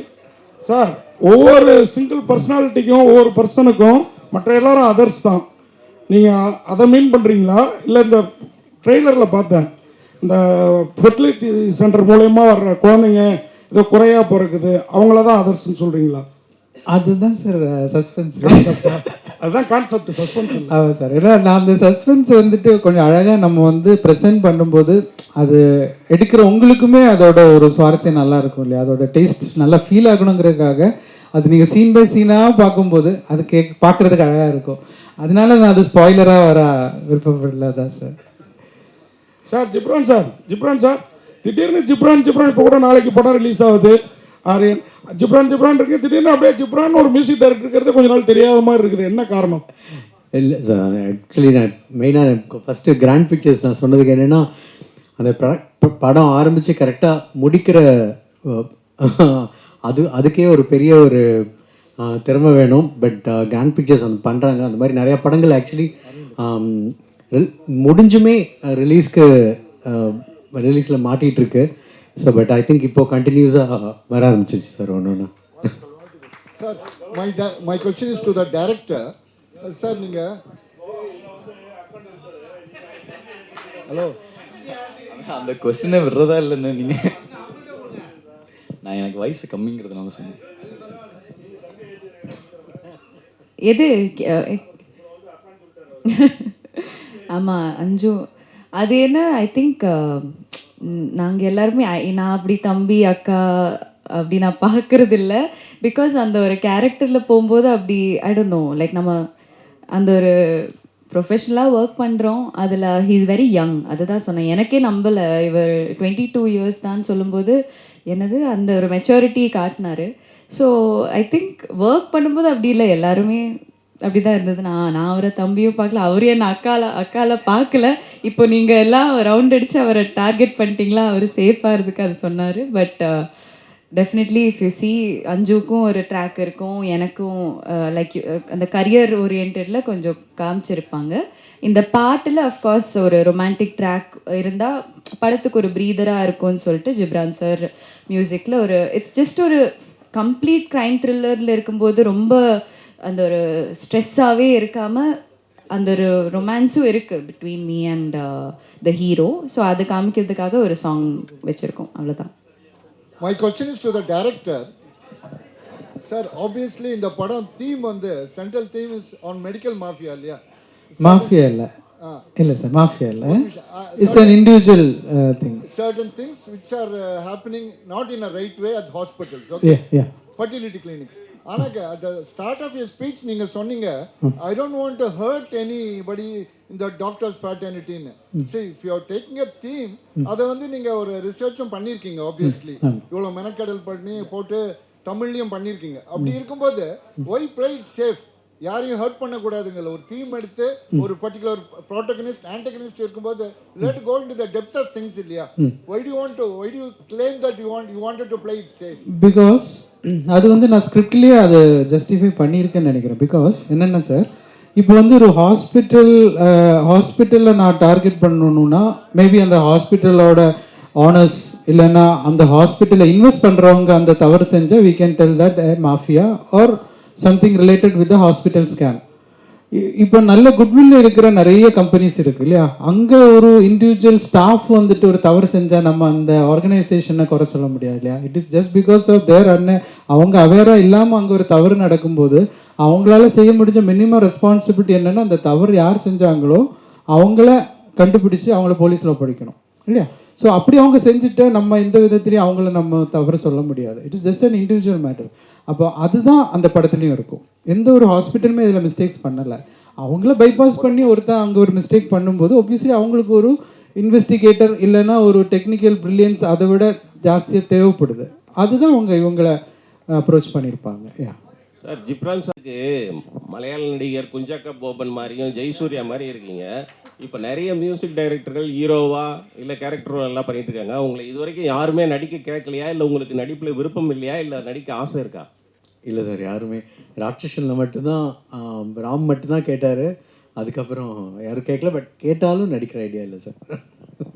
சார். ஒவ்வொரு சிங்கிள் பர்சனாலிட்டிக்கும் ஒவ்வொரு பர்சனுக்கும் மற்ற எல்லாரும் அதர்ஸ் தான். நீங்கள் அதை மீன் பண்ணுறீங்களா? இல்லை இந்த ட்ரெய்லரில் பார்த்தேன் இந்த ஃபெர்டிலிட்டி சென்டர் மூலயமா வர்ற குழந்தைங்க ஏதோ குறையாக பிறக்குது, அவங்கள தான் அதர்ஸ்ன்னு சொல்கிறீங்களா? அதுதான் சார் சஸ்பென்ஸ். அதுதான் கான்செப்ட், சஸ்பென்ஸ். ஆமாம் சார். ஏன்னா நான் அந்த சஸ்பென்ஸ் வந்துட்டு கொஞ்சம் அழகாக நம்ம வந்து ப்ரெசென்ட் பண்ணும்போது அது எடுக்கிற உங்களுக்குமே அதோட ஒரு சுவாரஸ்யம் நல்லா இருக்கும் இல்லையா, அதோட டேஸ்ட் நல்லா ஃபீல் ஆகணுங்கிறதுக்காக அது நீங்கள் சீன் பை சீனாக பார்க்கும்போது அது பார்க்குறதுக்கு அழகாக இருக்கும். அதனால நான் அது ஸ்பாய்லராக வர விருப்பப்படல தான் சார். சார் ஜிப்ரான் சார் திடீர்னு ஜிப்ரான் இப்போ கூட நாளைக்கு படம் ரிலீஸ் ஆகுது. ஆரியன் ஜிப்ரான் இருக்கு, திடீர்னு அப்படியே ஜிப்ரான் ஒரு மியூசிக் டைரக்டர் இருக்கிறது கொஞ்ச நாள் தெரியாத மாதிரி இருக்குது. என்ன காரணம்? இல்லை சார், ஆக்சுவலி நான் மெயினாக ஃபஸ்ட்டு கிராண்ட் பிக்சர்ஸ் நான் சொன்னதுக்கு என்னென்னா, அந்த படம் ஆரம்பித்து கரெக்டாக முடிக்கிற அதுக்கே ஒரு பெரிய ஒரு திறமை வேணும். பட் கிராண்ட் பிக்சர்ஸ் அந்த பண்ணுறாங்க. அந்த மாதிரி நிறையா படங்கள் ஆக்சுவலி முடிஞ்சுமே ரிலீஸில் மாட்டிகிட்ருக்கு. ஸோ பட் ஐ திங்க் இப்போ கண்டினியூஸாக வர ஆரம்பிச்சிருச்சு சார் ஒன்று. Sir my question is to the director. Sir நீங்கள் ஹலோ, அந்த கொஸ்டினை விடுறதா இல்லைன்னு நீங்கள், நான் எனக்கு வயசு கம்மிங்கிறதுனால சொன்னேன். எது ஆமாம் அஞ்சு, அது என்ன ஐ திங்க் நாங்கள் எல்லாருமே நான் அப்படி தம்பி அக்கா அப்படி நான் பார்க்கறது இல்லை. பிகாஸ் அந்த ஒரு கேரக்டரில் போகும்போது அப்படி ஐ டோன்ட் நோ, லைக் நம்ம அந்த ஒரு ப்ரொஃபஷ்னலாக ஒர்க் பண்ணுறோம். அதில் ஹீ இஸ் வெரி யங். அதுதான் சொன்னேன், எனக்கே நம்பலை இவர் 22 years தான் சொல்லும்போது என்னது அந்த ஒரு மெச்சூரிட்டி காட்டினார். ஸோ ஐ திங்க் ஒர்க் பண்ணும்போது அப்படி இல்லை, எல்லாருமே அப்படி தான் இருந்தது. நான் அவரை தம்பியும் பார்க்கல, அவரே என்ன அக்கால பார்க்கல. இப்போ நீங்கள் எல்லாம் ரவுண்ட் அடித்து அவரை டார்கெட் பண்ணிட்டீங்களா, அவர் சேஃபாக இருந்துக்கு அது சொன்னார். But definitely if you see அஞ்சுக்கும் ஒரு ட்ராக் இருக்கும், எனக்கும் லைக் அந்த கரியர் ஓரியன்டில் கொஞ்சம் காமிச்சிருப்பாங்க. இந்த பாட்டில் அஃப்கோர்ஸ் ஒரு ரொமான்டிக் ட்ராக் இருந்தால் படத்துக்கு ஒரு ப்ரீதராக இருக்கும்னு சொல்லிட்டு ஜிப்ரான் சார் மியூசிக்கில் ஒரு இட்ஸ் ஜஸ்ட் ஒரு கம்ப்ளீட் க்ரைம் த்ரில்லரில் இருக்கும்போது ரொம்ப அந்த ஒரு ஸ்ட்ரெஸ்ஸாகவே இருக்காமல் அந்த ஒரு ரொமான்ஸும் இருக்குது between me and the hero. So அது காமிக்கிறதுக்காக ஒரு சாங் வச்சுருக்கோம், அவ்வளோதான். My question is to the director. Sir obviously இந்த படம் தீம் வந்து central theme is on medical mafia இல்லையா? மாஃபியா இல்லை சார், மாஃபியா இல்லை, it's an individual thing. Certain things which are happening not in a right way at hospitals, okay? Yeah. Fertility clinics. ஆனால் at the start of your speech நீங்கள் சொன்னீங்க I don't want to hurt anybody in the doctor's fraternity. See, if you are taking a theme, அதை வந்து நீங்கள் ஒரு ரிசர்ச்சும் பண்ணியிருக்கீங்க ஆப்வியஸ்லி, இவ்வளோ மெனக்கடல் பண்ணி போட்டு தமிழ்லையும் பண்ணியிருக்கீங்க. அப்படி இருக்கும்போது why play it safe? யாரையும் ஹர்ட் பண்ணக்கூடாதுங்கள ஒரு தீம் எடுத்து ஒரு பர்டிகுலர் ப்ரோட்டகனிஸ்ட் ஆன்டகனிஸ்ட் இருக்கும்போது let go into the depth of things இல்லையா? why do you claim that you wanted to play it safe? Because அது வந்து நான் ஸ்கிரிப்ட்லேயே அது ஜஸ்டிஃபை பண்ணியிருக்கேன்னு நினைக்கிறேன். பிகாஸ் என்னென்ன சார், இப்போ வந்து ஒரு ஹாஸ்பிட்டலில் நான் டார்கெட் பண்ணணுன்னா மேபி அந்த ஹாஸ்பிட்டலோட ஆனர்ஸ் இல்லைன்னா அந்த ஹாஸ்பிட்டலில் இன்வெஸ்ட் பண்ணுறவங்க அந்த தவறு செஞ்சால் we can tell that mafia or something related with the hospital scam. இப்போ நல்ல குட்வில் இருக்கிற நிறைய கம்பெனிஸ் இருக்கு இல்லையா, அங்கே ஒரு இண்டிவிஜுவல் ஸ்டாஃப் வந்துட்டு ஒரு தவறு செஞ்சால் நம்ம அந்த ஆர்கனைசேஷனை குறை சொல்ல முடியாது இல்லையா? It is just because of their அவங்க அவேராக இல்லாமல் அங்கே ஒரு தவறு நடக்கும்போது அவங்களால செய்ய முடிஞ்ச மினிமம் ரெஸ்பான்சிபிலிட்டி என்னென்னா அந்த தவறு யார் செஞ்சாங்களோ அவங்கள கண்டுபிடிச்சி அவங்கள போலீஸில் ஒப்படைக்கணும் இல்லையா? ஸோ அப்படி அவங்க செஞ்சுட்டு நம்ம எந்த விதத்துலையும் அவங்கள நம்ம தவறு சொல்ல முடியாது. It is just an individual matter. அப்போ அதுதான் அந்த படத்துலையும் இருக்கும். எந்த ஒரு ஹாஸ்பிட்டலுமே இதில் மிஸ்டேக்ஸ் பண்ணலை. அவங்கள பைபாஸ் பண்ணி ஒருத்தன் அங்கே ஒரு மிஸ்டேக் பண்ணும்போது ஒப்வியஸ்லி அவங்களுக்கு ஒரு இன்வெஸ்டிகேட்டர் இல்லைன்னா ஒரு டெக்னிக்கல் ப்ரில்லியன்ஸ் அதை விட ஜாஸ்தியாக தேவைப்படுது. அதுதான் அவங்க இவங்களை அப்ரோச் பண்ணியிருப்பாங்க. சார் ஜிப்ரான் சாருக்கு மலையாள நடிகர் குஞ்சாக்கா போபன் மாதிரியும் ஜெயசூர்யா மாதிரி இருக்கீங்க. இப்போ நிறைய மியூசிக் டைரக்டர்கள் ஹீரோவா இல்லை கேரக்டர் எல்லாம் பண்ணிட்டு இருக்காங்க. உங்களை இது வரைக்கும் யாருமே நடிக்க கேட்கலையா, இல்லை உங்களுக்கு நடிப்பில் விருப்பம் இல்லையா, இல்லை நடிக்க ஆசை இருக்கா? இல்லை சார், யாருமே ராட்சசனில் மட்டும்தான் ராம் மட்டும்தான் கேட்டார். அதுக்கப்புறம் யாரும் கேட்கல. பட் கேட்டாலும் நடிக்கிற ஐடியா இல்லை சார்.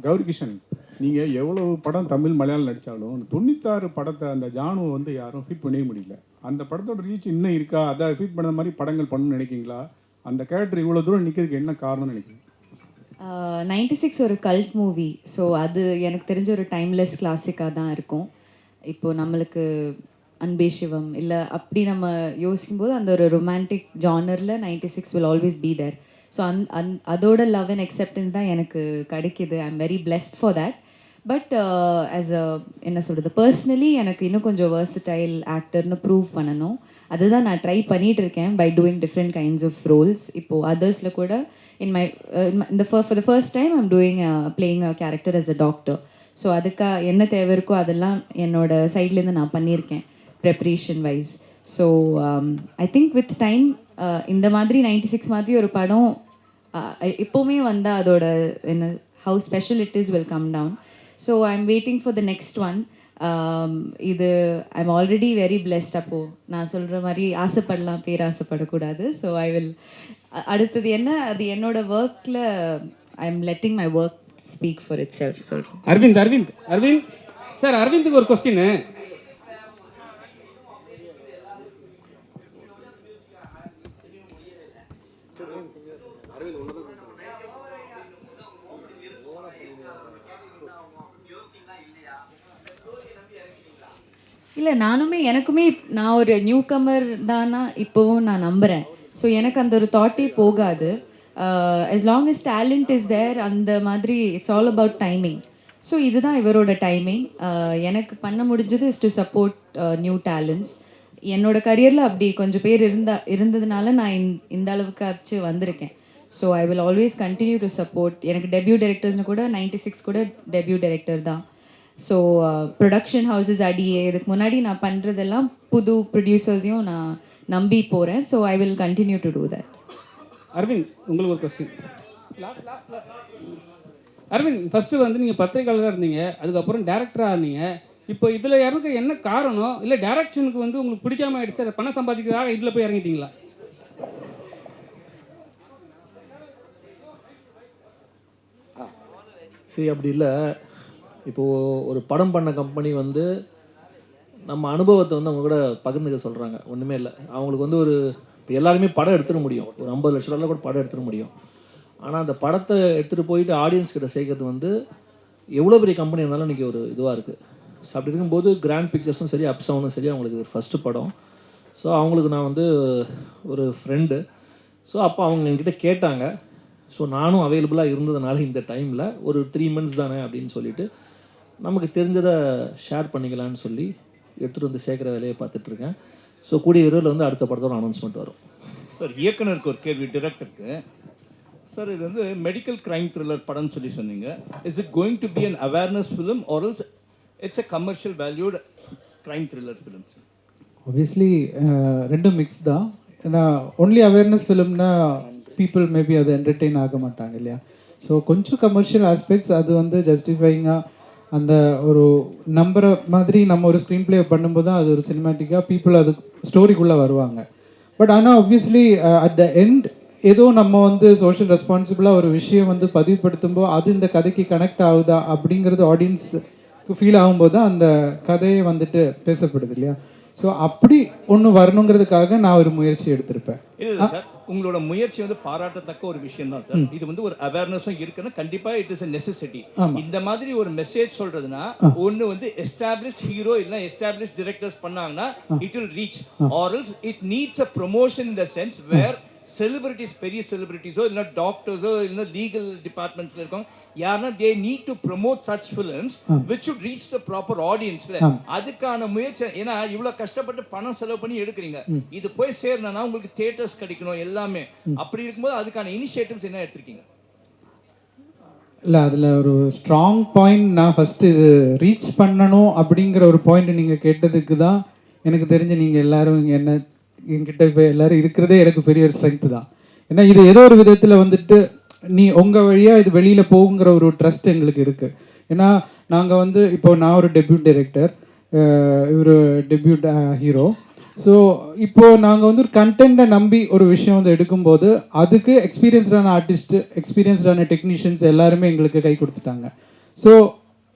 கௌரி கிஷன், நீங்கள் எவ்வளவு படம் தமிழ் மலையாளம் நடித்தாலும் அந்த 96 படத்தை அந்த ஜானுவை வந்து யாரும் ஃபீட் பண்ணவே முடியல. அந்த படத்தோட ரீச் இன்னும் இருக்கா? அதை ஃபீட் பண்ண மாதிரி படங்கள் பண்ணணும்னு நினைக்கிங்களா? அந்த கேரக்டர் இவ்வளோ தூரம் நிற்கிறதுக்கு என்ன காரணம்னு நினைக்கிறீங்க? 96 ஒரு கல்ட் மூவி. ஸோ அது எனக்கு தெரிஞ்ச ஒரு டைம்லெஸ் கிளாசிக்காக தான் இருக்கும். இப்போது நம்மளுக்கு அன்பே சிவம் இல்லை அப்படி நம்ம யோசிக்கும்போது அந்த ஒரு ரொமான்டிக் ஜானரில் 96 will always be there. So அதோட லவ் அண்ட் அக்செப்டன்ஸ் தான் எனக்கு கிடைக்கிது. I am very blessed for that. But as a என்ன சொல்கிறது, பர்சனலி எனக்கு இன்னும் கொஞ்சம் வெர்சடைல் ஆக்டர்னு ப்ரூவ் பண்ணணும். அதுதான் நான் ட்ரை பண்ணிட்டு இருக்கேன் by doing different kinds of roles. இப்போது அதர்ஸில் கூட for the first time I'm doing playing a character as a doctor. So அதுக்காக என்ன தேவை இருக்கோ அதெல்லாம் என்னோட சைட்லேருந்து நான் பண்ணியிருக்கேன் preparation wise. So I think with time இந்த மாதிரி 96 மாதிரி ஒரு படம் எப்போவுமே வந்தால் அதோட என்ன how special it is will come down. So I am waiting for the next one. இது I am already very blessed. அப்போது நான் சொல்கிற மாதிரி ஆசைப்படலாம், பேராசைப்படக்கூடாது. ஸோ ஐ வில் அடுத்தது என்ன, அது என்னோட ஒர்க்கில் I am letting my work speak for it self சொல்கிறேன். அரவிந்த் சார், அரவிந்துக்கு ஒரு கொஸ்டின். இல்லை எனக்குமே நான் ஒரு நியூ கமர் தானா இப்போவும் நான் நம்புகிறேன். ஸோ எனக்கு அந்த ஒரு தாட்டே போகாது. as long as talent is there, அந்த மாதிரி it's all about timing. So இதுதான் இவரோட டைமிங். எனக்கு பண்ண முடிஞ்சது is to support new talents. என்னோட கரியரில் அப்படி கொஞ்சம் பேர் இருந்ததுனால நான் இந்த அளவுக்கு வந்திருக்கேன். So I will always continue to support. எனக்கு டெபியூ டைரக்டர்ஸ்னு கூட 96 கூட டெபியூ டைரக்டர் தான். ஸோ ப்ரொடக்ஷன் ஹவுசஸ் அடியே இதுக்கு முன்னாடி நான் பண்ணுறதெல்லாம் புது ப்ரொடியூசர்ஸையும் நான் நம்பி போகிறேன். So I will continue to do that. Aravind, உங்களுக்கு ஒரு கொஸ்டின். அரவிந்த், ஃபஸ்ட்டு வந்து நீங்கள் பத்திரிகையாளராக இருந்தீங்க, அதுக்கப்புறம் டேரக்டராக இருந்தீங்க. இப்போ இதில் இறங்க என்ன காரணம்? இல்லை டேரக்ஷனுக்கு வந்து உங்களுக்கு பிடிக்காம ஆயிடுச்சு, அதை பணம் சம்பாதிக்கிறதாக இதில் போய் இறங்கிட்டீங்களா? சரி, அப்படி இல்லை. இப்போது ஒரு படம் பண்ண கம்பெனி வந்து நம்ம அனுபவத்தை வந்து அவங்க கூட பகிர்ந்துக்க சொல்கிறாங்க. ஒன்றுமே இல்லை, அவங்களுக்கு வந்து இப்போ எல்லாருமே படம் எடுத்துட முடியும், ஒரு 50 லட்ச ரூபாயில் கூட படம் எடுத்துட முடியும். ஆனால் அந்த படத்தை எடுத்துகிட்டு போயிட்டு ஆடியன்ஸ் கிட்ட சேர்க்கறது வந்து எவ்வளோ பெரிய கம்பெனி இருந்தாலும் இன்றைக்கி ஒரு இதுவாக இருக்குது. ஸோ அப்படி இருக்கும்போது கிராண்ட் பிக்சர்ஸும் சரி, அப்சவுனும் சரி, அவங்களுக்கு ஒரு ஃபஸ்ட்டு படம். ஸோ அவங்களுக்கு நான் வந்து ஒரு ஃப்ரெண்டு. ஸோ அப்போ அவங்க என்கிட்ட கேட்டாங்க. ஸோ நானும் அவைலபிளாக இருந்ததுனால இந்த டைமில் ஒரு 3 months தானே அப்படின்னு சொல்லிட்டு நமக்கு தெரிஞ்சதை ஷேர் பண்ணிக்கலான்னு சொல்லி எடுத்துகிட்டு வந்து சேர்க்குற வேலையை பார்த்துட்ருக்கேன். ஸோ கூடிய விரைவில் வந்து அடுத்த படத்தோட அனௌன்ஸ்மெண்ட் வரும். சார், இயக்குனருக்கு ஒரு கேள்வி, டிரெக்டருக்கு. சார், இது வந்து மெடிக்கல் கிரைம் த்ரில்லர் படம்னு சொல்லி சொன்னீங்க. Is it going to be an awareness film or else it's a commercial valued crime thriller film? Sir, obviously ரெண்டும் மிக்ஸ் தான். ஏன்னா ஒன்லி அவேர்னஸ் ஃபிலிம்னா பீப்புள் மேபி அதை என்டர்டெயின் ஆக மாட்டாங்க இல்லையா. ஸோ கொஞ்சம் கமர்ஷியல் ஆஸ்பெக்ட்ஸ் அது வந்து ஜஸ்டிஃபைங்காக அந்த ஒரு நம்புற மாதிரி நம்ம ஒரு ஸ்க்ரீன் ப்ளே பண்ணும்போது தான் அது ஒரு சினிமேட்டிக்காக பீப்புள் அது ஸ்டோரிக்குள்ளே வருவாங்க. பட் ஆனால் ஆப்வியஸ்லி அட் த எண்ட் ஏதோ நம்ம வந்து சோஷியல் ரெஸ்பான்சிபிளாக ஒரு விஷயம் வந்து பதிவுபடுத்தும்போது அது இந்த கதைக்கு கனெக்ட் ஆகுதா அப்படிங்கிறது ஆடியன்ஸுக்கு ஃபீல் ஆகும்போது தான் அந்த கதையை வந்துட்டு பேசப்படுது இல்லையா. ஸோ அப்படி ஒன்று வரணுங்கிறதுக்காக நான் ஒரு முயற்சி எடுத்திருப்பேன். இல்லை சார், உங்களோட முயற்சி வந்து பாராட்டத்தக்க ஒரு விஷயம் தான் சார். இது வந்து ஒரு அவேர்னஸும் இருக்குன்னா கண்டிப்பாக இட் இஸ் எ நெசசிட்டி. இந்த மாதிரி ஒரு மெசேஜ் சொல்றதுன்னா ஒன்று வந்து எஸ்டாப்ளிஷ்ட் ஹீரோ இல்லை எஸ்டாப்ளிஷ்ட் டிரெக்டர்ஸ் பண்ணாங்கன்னா it will reach, or else it needs a promotion in the sense where celebrities, பெரிய செலிபிரிட்டிஸோ இல்லை டாக்டர்ஸோ இல்லை லீகல் டிபார்ட்மெண்ட்ஸில் இருக்கவங்க யாருன்னா they need to promote such films which should reach the proper ஆடியன்ஸில். அதுக்கான முயற்சி. ஏன்னா இவ்வளோ கஷ்டப்பட்டு பணம் செலவு பண்ணி எடுக்கிறீங்க, இது போய் சேரணும்னா உங்களுக்கு தியேட்டர்ஸ் கிடைக்கணும் எல்லாமே. அப்படி இருக்கும்போது அதுக்கான இனிஷியேட்டிவ்ஸ் என்ன எடுத்திருக்கீங்க? இல்லை, அதில் ஒரு ஸ்ட்ராங் பாயிண்ட் நான் ஃபஸ்ட்டு இது ரீச் பண்ணணும் அப்படிங்கிற ஒரு பாயிண்ட் நீங்கள் கேட்டதுக்கு தான் எனக்கு தெரிஞ்சு நீங்கள் எல்லோரும் என்ன என்கிட்ட இப்போ எல்லோரும் இருக்கிறதே எனக்கு பெரிய ஒரு ஸ்ட்ரென்த்து தான். ஏன்னா இது ஏதோ ஒரு விதத்தில் வந்துட்டு நீ உங்கள் வழியாக இது வெளியில் போகுங்கிற ஒரு ட்ரஸ்ட் எங்களுக்கு இருக்குது. ஏன்னா நாங்கள் வந்து இப்போ நான் ஒரு டெபியூட் டைரக்டர், இவர் டெபியூட் ஹீரோ. ஸோ இப்போது நாங்கள் வந்து ஒரு கண்டென்ட்டை நம்பி ஒரு விஷயம் வந்து எடுக்கும்போது அதுக்கு எக்ஸ்பீரியன்ஸ்டான ஆர்டிஸ்ட்டு, எக்ஸ்பீரியன்ஸ்டான டெக்னீஷியன்ஸ் எல்லாருமே எங்களுக்கு கை கொடுத்துட்டாங்க. ஸோ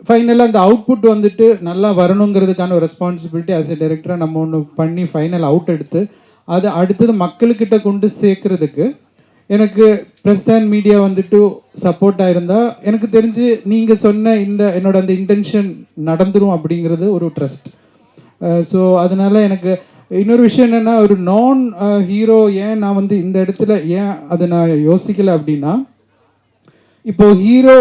ஃபைனலாக அந்த அவுட்புட் வந்துட்டு நல்லா வரணுங்கிறதுக்கான ஒரு ரெஸ்பான்சிபிலிட்டி ஆஸ் எ டைரக்டராக நம்ம ஒன்று பண்ணி ஃபைனல் அவுட் எடுத்து அது அடுத்தது மக்கள்கிட்ட கொண்டு சேர்க்கறதுக்கு எனக்கு ப்ரெஸ் அண்ட் மீடியா வந்துட்டு சப்போர்ட்டாக இருந்தால் எனக்கு தெரிஞ்சு நீங்கள் சொன்ன இந்த என்னோட அந்த இன்டென்ஷன் நடந்துடும் அப்படிங்கிறது ஒரு ட்ரஸ்ட். ஸோ அதனால் எனக்கு இன்னொரு விஷயம் என்னென்னா, ஒரு நான் ஹீரோ ஏன் நான் வந்து இந்த இடத்துல ஏன் அதை நான் யோசிக்கலை அப்படின்னா, இப்போ ஹீரோ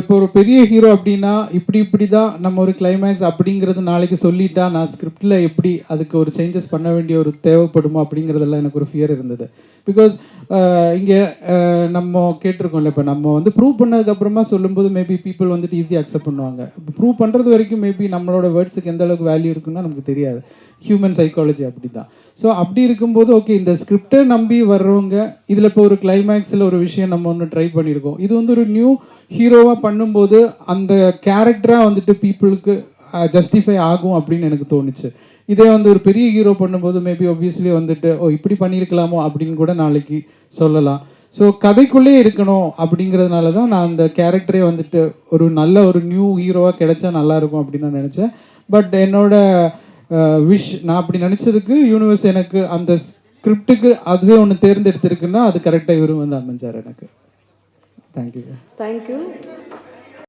இப்போ ஒரு பெரிய ஹீரோ அப்படின்னா இப்படி தான் நம்ம ஒரு கிளைமேக்ஸ் அப்படிங்கிறது நாளைக்கு சொல்லிட்டா நான் ஸ்கிரிப்டில் எப்படி அதுக்கு ஒரு சேஞ்சஸ் பண்ண வேண்டிய ஒரு தேவைப்படுமோ அப்படிங்கிறதெல்லாம் எனக்கு ஒரு ஃபியர் இருந்தது. பிகாஸ் இங்கே நம்ம கேட்டிருக்கோம்ல, இப்போ நம்ம வந்து ப்ரூவ் பண்ணதுக்கப்புறமா சொல்லும்போது மேபி பீப்புள் வந்துட்டு ஈஸியாக அக்செப்ட் பண்ணுவாங்க. இப்போ ப்ரூவ் பண்ணுறது வரைக்கும் மேபி நம்மளோட வேர்ட்ஸுக்கு எந்த அளவுக்கு வேல்யூ இருக்குன்னா நமக்கு தெரியாது. ஹியூமன் சைக்காலஜி அப்படி தான். ஸோ அப்படி இருக்கும்போது ஓகே, இந்த ஸ்கிரிப்டை நம்பி வர்றவங்க இதில் இப்போ ஒரு கிளைமேக்ஸில் ஒரு விஷயம் நம்ம ஒன்று ட்ரை பண்ணியிருக்கோம், இது வந்து ஒரு நியூ ஹீரோவாக பண்ணும்போது அந்த கேரக்டராக வந்துட்டு பீப்புளுக்கு ஜஸ்டிஃபை ஆகும் அப்படின்னு எனக்கு தோணுச்சு. இதே வந்து ஒரு பெரிய ஹீரோ பண்ணும்போது மேபி ஒப்வியஸ்லி வந்துட்டு இப்படி பண்ணியிருக்கலாமோ அப்படின்னு கூட நாளைக்கு சொல்லலாம். ஸோ கதைக்குள்ளே இருக்கணும் அப்படிங்கிறதுனால தான் நான் அந்த கேரக்டரே வந்துட்டு ஒரு நல்ல ஒரு நியூ ஹீரோவாக கிடைச்சா நல்லாயிருக்கும் அப்படின்னு நான் நினச்சேன். பட் என்னோட விஷ், நான் அப்படி நினச்சதுக்கு யூனிவர்ஸ் எனக்கு அந்த ஸ்கிரிப்டுக்கு அதுவே ஒன்று தேர்ந்தெடுத்திருக்குன்னா அது கரெக்டாக இவரும் வந்து அமைஞ்சார் எனக்கு. தேங்க்யூ. தேங்க்யூ.